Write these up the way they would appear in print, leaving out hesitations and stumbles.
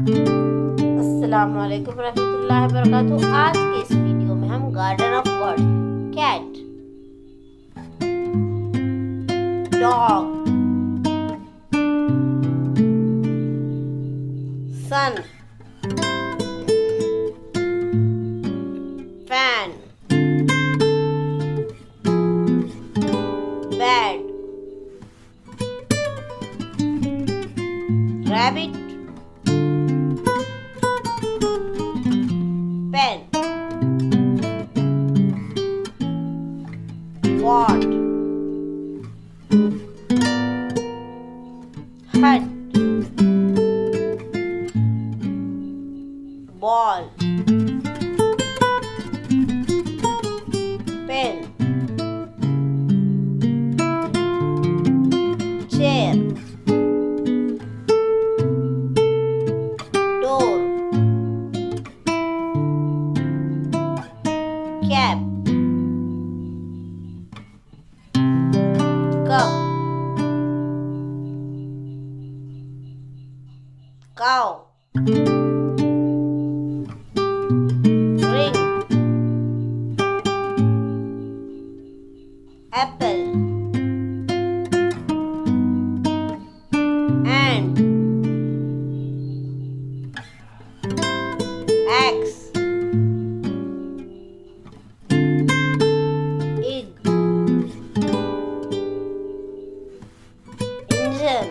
अस्सलाम वालेकुम रहमतुल्लाहि वबरकातुहू। आज के इस वीडियो में हम garden of words, cat, dog, sun, fan, bat, rabbit, pen, pot, hut, ball, pen, chair, door, cap, cup, cow, ring, apple, ant, axe, egg, engine,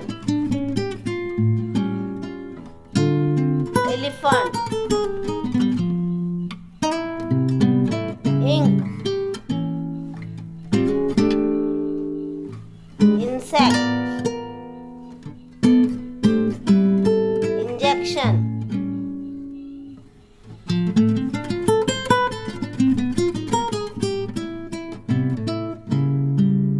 elephant,